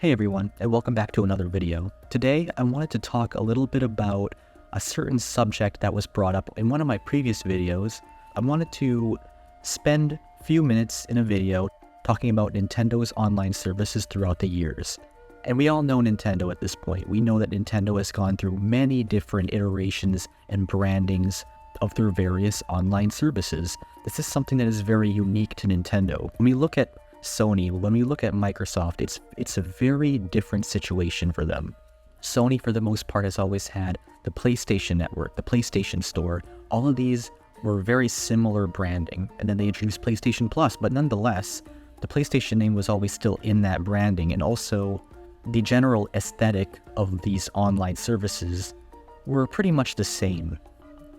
Hey everyone, and welcome back to another video. Today, I wanted to talk a little bit about a certain subject that was brought up in one of my previous videos. I wanted to spend a few minutes in a video talking about Nintendo's online services throughout the years. And we all know Nintendo at this point. We know that Nintendo has gone through many different iterations and brandings of their various online services. This is something that is very unique to Nintendo. When we look at Sony, when we look at Microsoft, it's a very different situation for them. Sony, for the most part, has always had the PlayStation Network, the PlayStation Store. All of these were very similar branding, and then they introduced PlayStation Plus, but nonetheless, the PlayStation name was always still in that branding, and also the general aesthetic of these online services were pretty much the same.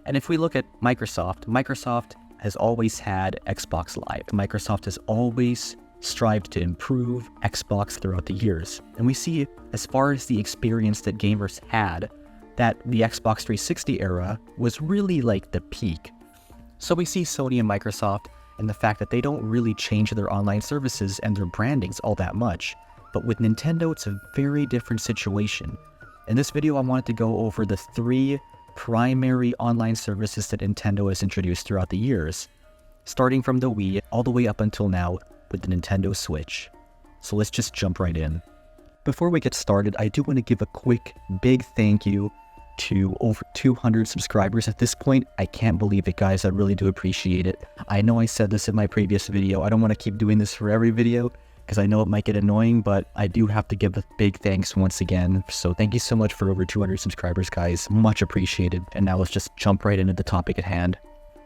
And if we look at Microsoft has always had Xbox Live. Microsoft has always strived to improve Xbox throughout the years. And we see, as far as the experience that gamers had, that the Xbox 360 era was really like the peak. So we see Sony and Microsoft and the fact that they don't really change their online services and their brandings all that much. But with Nintendo, it's a very different situation. In this video, I wanted to go over the three primary online services that Nintendo has introduced throughout the years, starting from the Wii all the way up until now with the Nintendo Switch. So let's just jump right in. Before we get started, I do want to give a quick, big thank you to over 200 subscribers at this point. I can't believe it, guys. I really do appreciate it. I know I said this in my previous video. I don't want to keep doing this for every video because I know it might get annoying, but I do have to give a big thanks once again. So thank you so much for over 200 subscribers, guys. Much appreciated. And now let's just jump right into the topic at hand.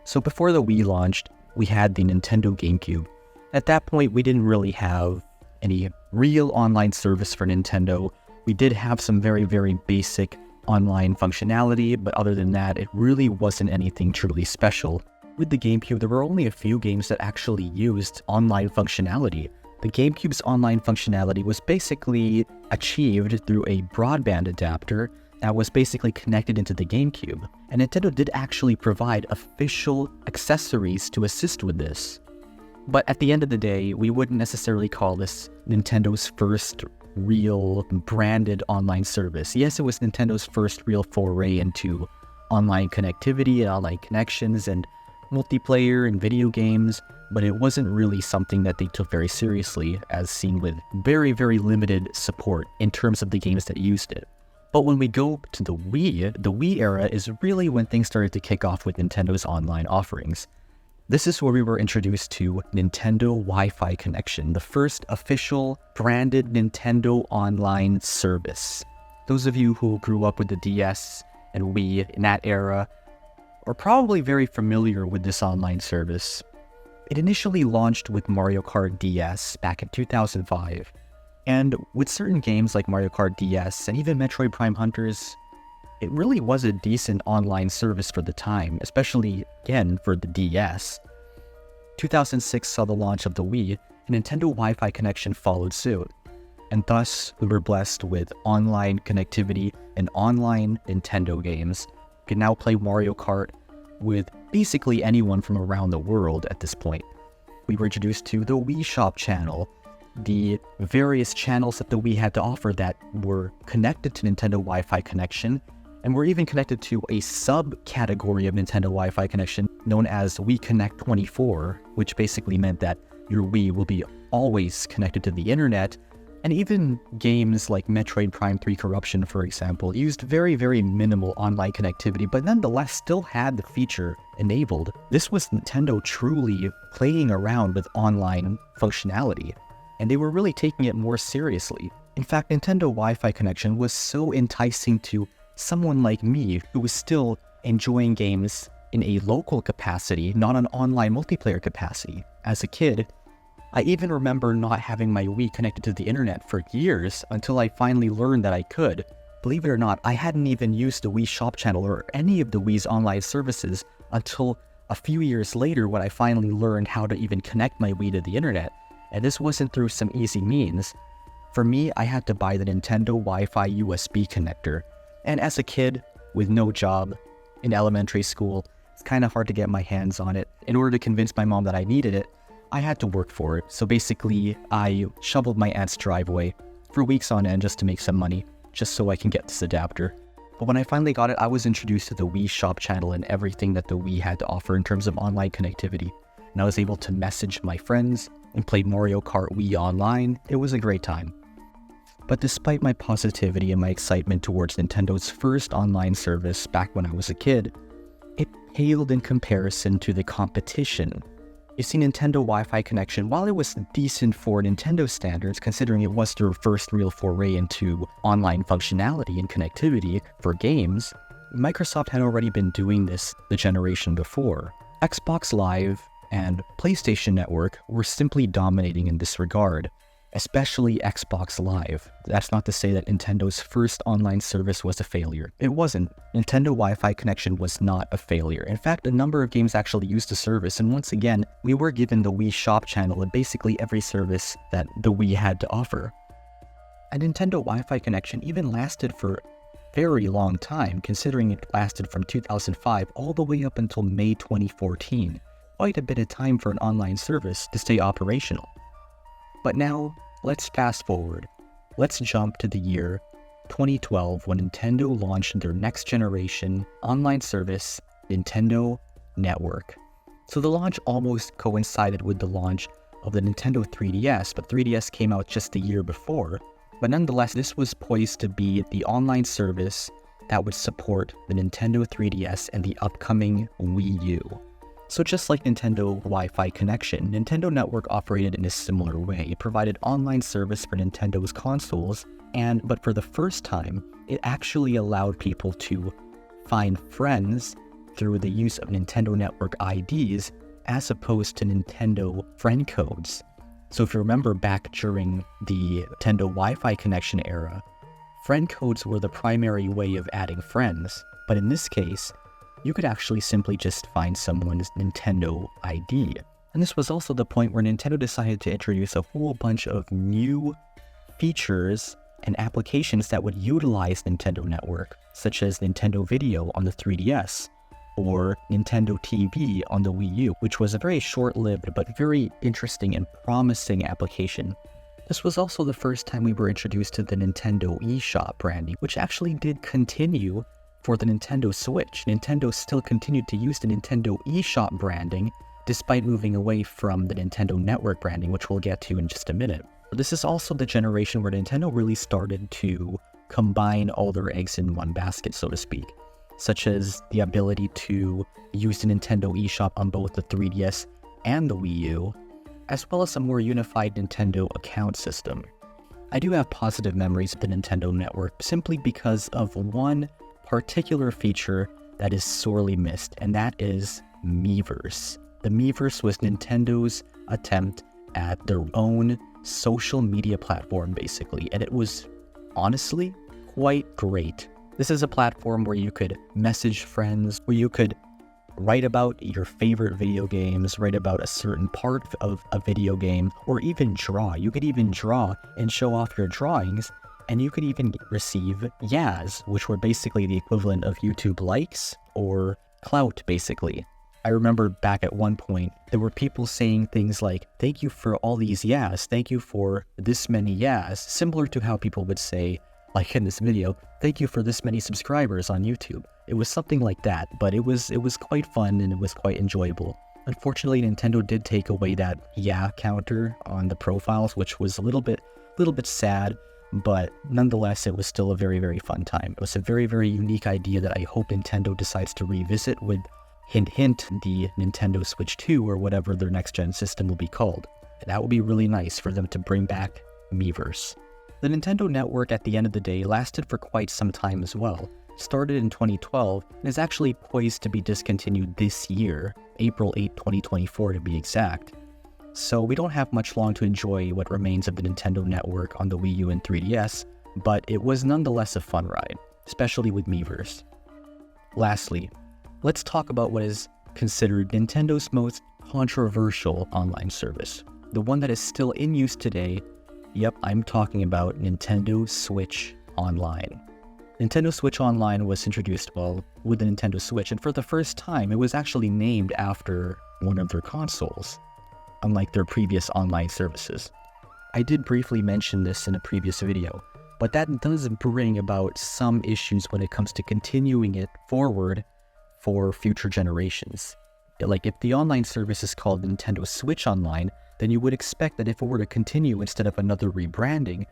So before the Wii launched, we had the Nintendo GameCube. At that point, we didn't really have any real online service for Nintendo. We did have some very, very basic online functionality, but other than that, it really wasn't anything truly special. With the GameCube, there were only a few games that actually used online functionality. The GameCube's online functionality was basically achieved through a broadband adapter that was basically connected into the GameCube. And Nintendo did actually provide official accessories to assist with this. But at the end of the day, we wouldn't necessarily call this Nintendo's first real branded online service. Yes, it was Nintendo's first real foray into online connectivity and online connections and multiplayer and video games, but it wasn't really something that they took very seriously, as seen with very, very limited support in terms of the games that used it. But when we go to the Wii era is really when things started to kick off with Nintendo's online offerings. This is where we were introduced to Nintendo Wi-Fi Connection, the first official branded Nintendo online service. Those of you who grew up with the DS and Wii in that era are probably very familiar with this online service. It initially launched with Mario Kart DS back in 2005, and with certain games like Mario Kart DS and even Metroid Prime Hunters, it really was a decent online service for the time, especially, again, for the DS. 2006 saw the launch of the Wii, and Nintendo Wi-Fi Connection followed suit. And thus, we were blessed with online connectivity and online Nintendo games. You can now play Mario Kart with basically anyone from around the world at this point. We were introduced to the Wii Shop channel, the various channels that the Wii had to offer that were connected to Nintendo Wi-Fi Connection, and we're even connected to a subcategory of Nintendo Wi-Fi Connection known as Wii Connect 24, which basically meant that your Wii will be always connected to the internet. And even games like Metroid Prime 3 Corruption, for example, used very, very minimal online connectivity, but nonetheless still had the feature enabled. This was Nintendo truly playing around with online functionality, and they were really taking it more seriously. In fact, Nintendo Wi-Fi Connection was so enticing to someone like me who was still enjoying games in a local capacity, not an online multiplayer capacity. As a kid, I even remember not having my Wii connected to the internet for years until I finally learned that I could. Believe it or not, I hadn't even used the Wii Shop channel or any of the Wii's online services until a few years later when I finally learned how to even connect my Wii to the internet. And this wasn't through some easy means. For me, I had to buy the Nintendo Wi-Fi USB connector. And as a kid with no job in elementary school, it's kind of hard to get my hands on it. In order to convince my mom that I needed it, I had to work for it. So basically, I shoveled my aunt's driveway for weeks on end just to make some money, just so I can get this adapter. But when I finally got it, I was introduced to the Wii Shop channel and everything that the Wii had to offer in terms of online connectivity. And I was able to message my friends and play Mario Kart Wii online. It was a great time. But despite my positivity and my excitement towards Nintendo's first online service back when I was a kid, it paled in comparison to the competition. You see, Nintendo Wi-Fi connection, while it was decent for Nintendo standards, considering it was their first real foray into online functionality and connectivity for games, Microsoft had already been doing this the generation before. Xbox Live and PlayStation Network were simply dominating in this regard, especially Xbox Live. That's not to say that Nintendo's first online service was a failure. It wasn't. Nintendo Wi-Fi connection was not a failure. In fact, a number of games actually used the service, and once again, we were given the Wii Shop channel and basically every service that the Wii had to offer. A Nintendo Wi-Fi connection even lasted for a very long time, considering it lasted from 2005 all the way up until May 2014. Quite a bit of time for an online service to stay operational. But now, let's fast forward. Let's jump to the year 2012 when Nintendo launched their next generation online service, Nintendo Network. So the launch almost coincided with the launch of the Nintendo 3DS, but 3DS came out just the year before. But nonetheless, this was poised to be the online service that would support the Nintendo 3DS and the upcoming Wii U. So just like Nintendo Wi-Fi connection, Nintendo Network operated in a similar way. It provided online service for Nintendo's consoles, but for the first time, it actually allowed people to find friends through the use of Nintendo Network IDs as opposed to Nintendo friend codes. So if you remember back during the Nintendo Wi-Fi connection era, friend codes were the primary way of adding friends. But in this case, you could actually simply just find someone's Nintendo ID. And this was also the point where Nintendo decided to introduce a whole bunch of new features and applications that would utilize Nintendo Network, such as Nintendo Video on the 3DS, or Nintendo TV on the Wii U, which was a very short-lived but very interesting and promising application. This was also the first time we were introduced to the Nintendo eShop branding, which actually did continue for the Nintendo Switch. Nintendo still continued to use the Nintendo eShop branding despite moving away from the Nintendo Network branding, which we'll get to in just a minute. This is also the generation where Nintendo really started to combine all their eggs in one basket, so to speak, such as the ability to use the Nintendo eShop on both the 3DS and the Wii U, as well as a more unified Nintendo account system. I do have positive memories of the Nintendo Network simply because of one particular feature that is sorely missed, and that is Miiverse. The Miiverse was Nintendo's attempt at their own social media platform, basically, and it was honestly quite great. This is a platform where you could message friends, where you could write about your favorite video games, write about a certain part of a video game, or even draw. You could even draw and show off your drawings, and you could even receive Yaz, which were basically the equivalent of YouTube likes or clout, basically. I remember back at one point, there were people saying things like, "Thank you for all these Yaz, thank you for this many Yaz," similar to how people would say, like in this video, "Thank you for this many subscribers on YouTube." It was something like that, but it was quite fun and it was quite enjoyable. Unfortunately, Nintendo did take away that yeah counter on the profiles, which was a little bit sad. But nonetheless, it was still a very, very fun time. It was a very, very unique idea that I hope Nintendo decides to revisit with, hint, hint, the Nintendo Switch 2 or whatever their next-gen system will be called. That would be really nice for them to bring back Miiverse. The Nintendo Network at the end of the day lasted for quite some time as well. Started in 2012 and is actually poised to be discontinued this year, April 8, 2024 to be exact. So we don't have much long to enjoy what remains of the Nintendo Network on the Wii U and 3DS, but it was nonetheless a fun ride, especially with Miiverse. Lastly, let's talk about what is considered Nintendo's most controversial online service, the one that is still in use today. Yep, I'm talking about Nintendo Switch Online. Nintendo Switch Online was introduced, with the Nintendo Switch, and for the first time, it was actually named after one of their consoles, unlike their previous online services. I did briefly mention this in a previous video, but that does bring about some issues when it comes to continuing it forward for future generations. Like if the online service is called Nintendo Switch Online, then you would expect that if it were to continue instead of another rebranding,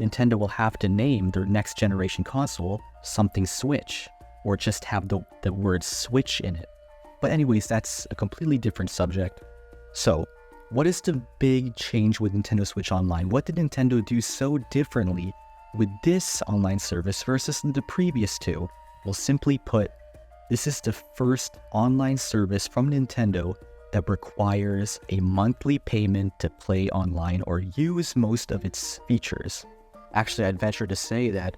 Nintendo will have to name their next generation console something Switch, or just have the word Switch in it. But anyways, that's a completely different subject. So, what is the big change with Nintendo Switch Online? What did Nintendo do so differently with this online service versus the previous two? Well, simply put, this is the first online service from Nintendo that requires a monthly payment to play online or use most of its features. Actually, I'd venture to say that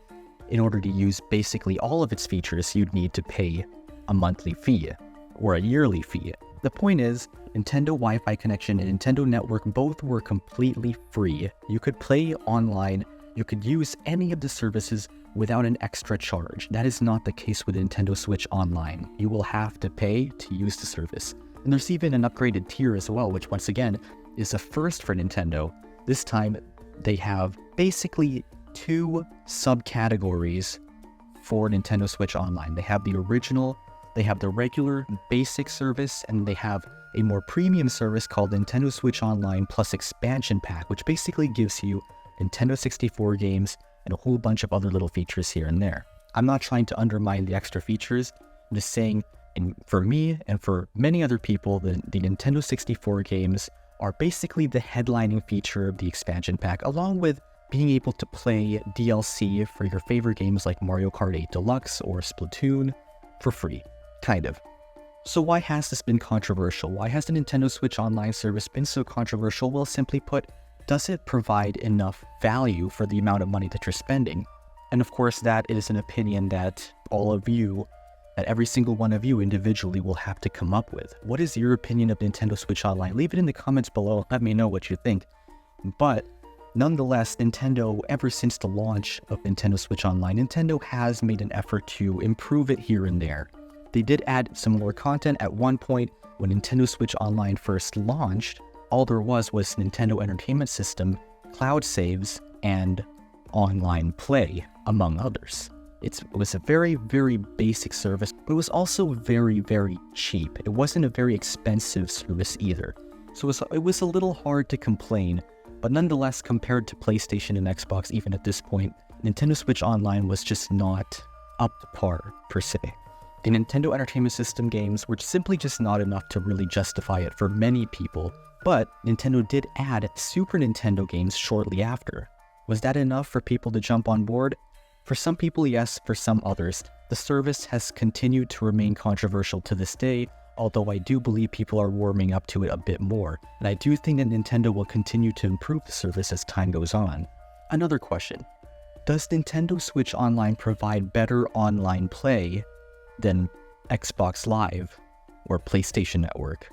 in order to use basically all of its features, you'd need to pay a monthly fee or a yearly fee. The point is, Nintendo Wi-Fi connection and Nintendo Network both were completely free. You could play online, you could use any of the services without an extra charge. That is not the case with Nintendo Switch Online. You will have to pay to use the service. And there's even an upgraded tier as well, which once again is a first for Nintendo. This time they have basically two subcategories for Nintendo Switch Online. They have the original, they have the regular basic service, and they have a more premium service called Nintendo Switch Online Plus Expansion Pack, which basically gives you Nintendo 64 games and a whole bunch of other little features here and there. I'm not trying to undermine the extra features. I'm just saying, and for me and for many other people, the Nintendo 64 games are basically the headlining feature of the expansion pack, along with being able to play DLC for your favorite games like Mario Kart 8 Deluxe or Splatoon for free, kind of. So why has this been controversial? Why has the Nintendo Switch Online service been so controversial? Well, simply put, does it provide enough value for the amount of money that you're spending? And of course, that is an opinion that all of you, that every single one of you individually will have to come up with. What is your opinion of Nintendo Switch Online? Leave it in the comments below. Let me know what you think. But nonetheless, Nintendo, ever since the launch of Nintendo Switch Online, Nintendo has made an effort to improve it here and there. They did add some more content at one point when Nintendo Switch Online first launched. All there was Nintendo Entertainment System, cloud saves, and online play, among others. It was a very, very basic service, but it was also very, very cheap. It wasn't a very expensive service either. So it was a little hard to complain, but nonetheless, compared to PlayStation and Xbox, even at this point, Nintendo Switch Online was just not up to par, per se. The Nintendo Entertainment System games were simply just not enough to really justify it for many people, but Nintendo did add Super Nintendo games shortly after. Was that enough for people to jump on board? For some people, yes. For some others, the service has continued to remain controversial to this day, although I do believe people are warming up to it a bit more, and I do think that Nintendo will continue to improve the service as time goes on. Another question: does Nintendo Switch Online provide better online play than Xbox Live or PlayStation Network?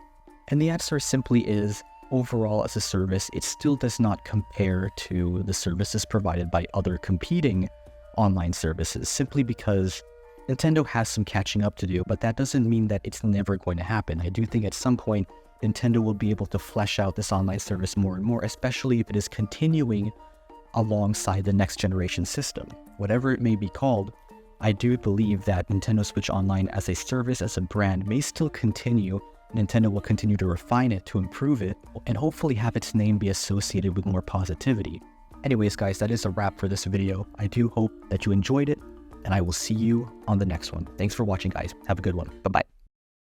And the answer simply is, overall as a service, it still does not compare to the services provided by other competing online services, simply because Nintendo has some catching up to do, but that doesn't mean that it's never going to happen. I do think at some point Nintendo will be able to flesh out this online service more and more, especially if it is continuing alongside the next generation system. Whatever it may be called, I do believe that Nintendo Switch Online as a service, as a brand, may still continue. Nintendo will continue to refine it, to improve it, and hopefully have its name be associated with more positivity. Anyways, guys, that is a wrap for this video. I do hope that you enjoyed it, and I will see you on the next one. Thanks for watching, guys. Have a good one. Bye-bye.